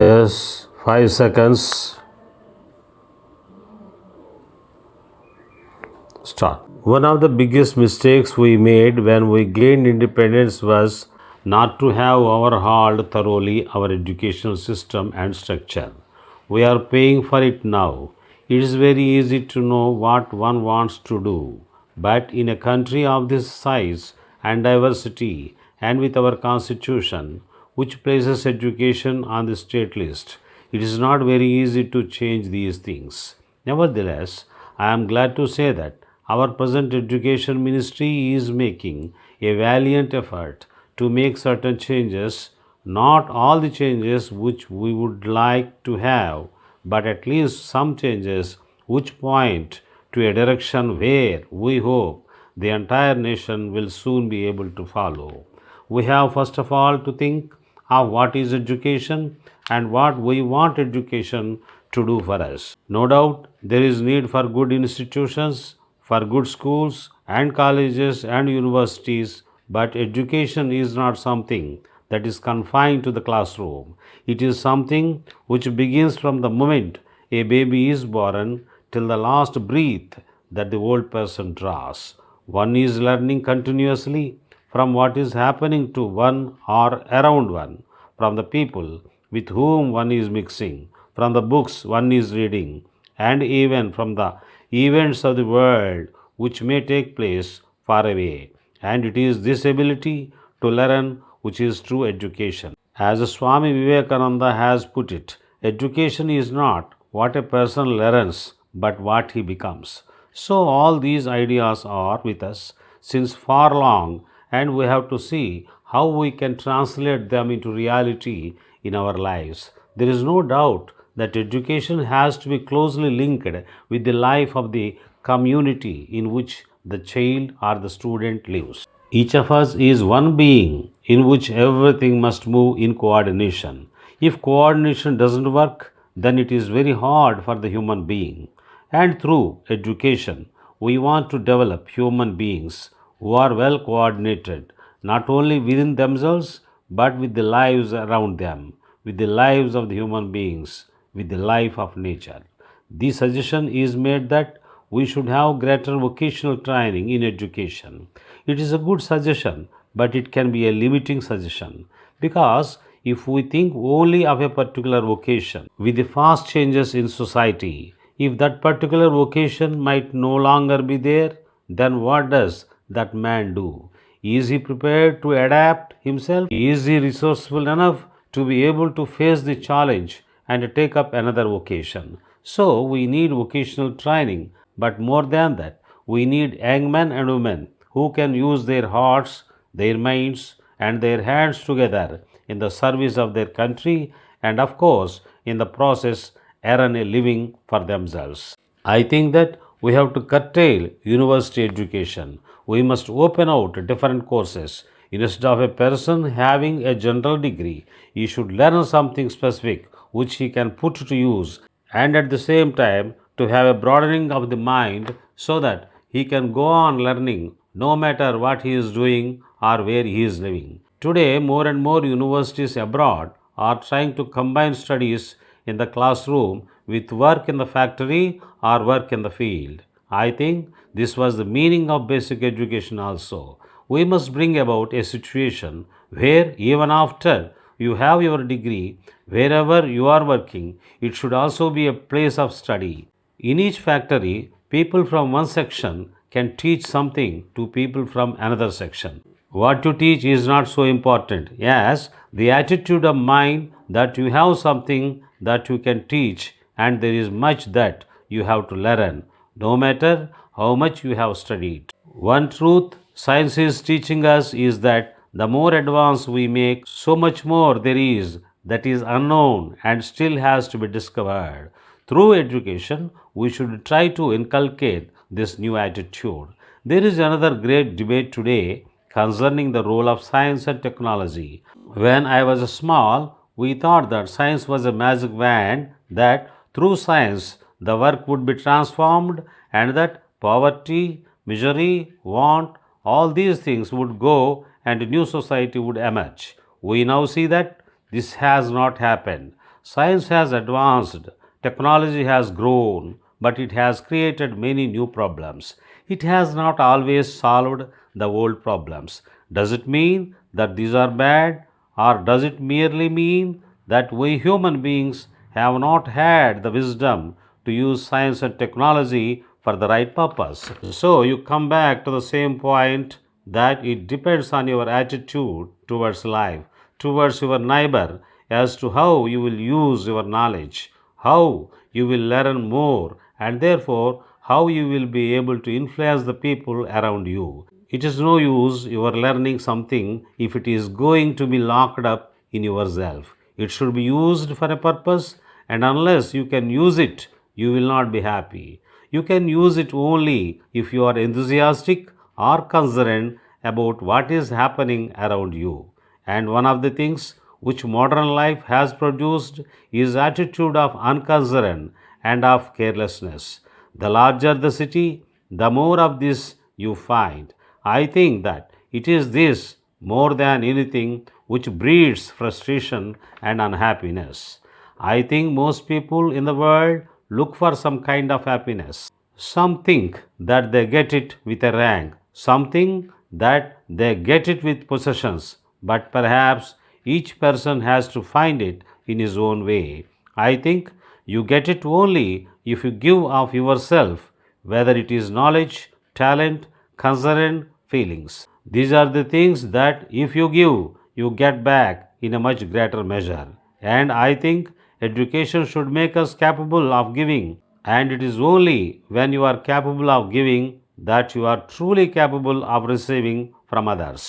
Yes, 5 seconds. Start. One of the biggest mistakes we made when we gained independence was not to have overhauled thoroughly our educational system and structure. We are paying for it now. It is very easy to know what one wants to do, but in a country of this size and diversity, and with our constitution, which places education on the state list, it is not very easy to change these things. Nevertheless, I am glad to say that our present education ministry is making a valiant effort to make certain changes, not all the changes which we would like to have, but at least some changes which point to a direction where we hope the entire nation will soon be able to follow. We have first of all to think of what is education and what we want education to do for us. No doubt there is need for good institutions, for good schools and colleges and universities, but education is not something that is confined to the classroom. It is something which begins from the moment a baby is born till the last breath that the old person draws. One is learning continuously from what is happening to one or around one, from the people with whom one is mixing, from the books one is reading, and even from the events of the world which may take place far away. And it is this ability to learn which is true education. As Swami Vivekananda has put it, education is not what a person learns but what he becomes. So, all these ideas are with us since far long, and we have to see how we can translate them into reality in our lives. There is no doubt that education has to be closely linked with the life of the community in which the child or the student lives. Each of us is one being in which everything must move in coordination. If coordination doesn't work, then it is very hard for the human being. And through education, we want to develop human beings who are well coordinated, not only within themselves, but with the lives around them, with the lives of the human beings, with the life of nature. The suggestion is made that we should have greater vocational training in education. It is a good suggestion, but it can be a limiting suggestion because if we think only of a particular vocation with the fast changes in society, if that particular vocation might no longer be there, then what does that man do? Is he prepared to adapt himself? Is he resourceful enough to be able to face the challenge and take up another vocation? So, we need vocational training, but more than that, we need young men and women who can use their hearts, their minds, and their hands together in the service of their country and, of course, in the process, earn a living for themselves. I think that we have to curtail university education. We must open out different courses. Instead of a person having a general degree, he should learn something specific which he can put to use, and at the same time to have a broadening of the mind so that he can go on learning no matter what he is doing or where he is living. Today, more and more universities abroad are trying to combine studies in the classroom with work in the factory or work in the field. I think this was the meaning of basic education also. We must bring about a situation where even after you have your degree, wherever you are working, it should also be a place of study. In each factory, people from one section can teach something to people from another section. What you teach is not so important. Yes, the attitude of mind that you have something that you can teach and there is much that you have to learn, no matter how much you have studied. One truth science is teaching us is that the more advanced we make, so much more there is that is unknown and still has to be discovered. Through education, we should try to inculcate this new attitude. There is another great debate today concerning the role of science and technology. When I was small, we thought that science was a magic wand, that through science the work would be transformed and that poverty, misery, want, all these things would go and a new society would emerge. We now see that this has not happened. Science has advanced, technology has grown, but it has created many new problems. It has not always solved the old problems. Does it mean that these are bad, or does it merely mean that we human beings have not had the wisdom to use science and technology for the right purpose? So you come back to the same point that it depends on your attitude towards life, towards your neighbor, as to how you will use your knowledge, how you will learn more, and therefore how you will be able to influence the people around you. It is no use you are learning something if it is going to be locked up in yourself. It should be used for a purpose, and unless you can use it, you will not be happy. You can use it only if you are enthusiastic or concerned about what is happening around you. And one of the things which modern life has produced is attitude of unconcern and of carelessness. The larger the city, the more of this you find. I think that it is this more than anything which breeds frustration and unhappiness. I think most people in the world look for some kind of happiness. Some think that they get it with a rank, some think that they get it with possessions, but perhaps each person has to find it in his own way. I think you get it only if you give of yourself, whether it is knowledge, talent, concern, feelings. These are the things that if you give, you get back in a much greater measure. And I think education should make us capable of giving. And it is only when you are capable of giving that you are truly capable of receiving from others.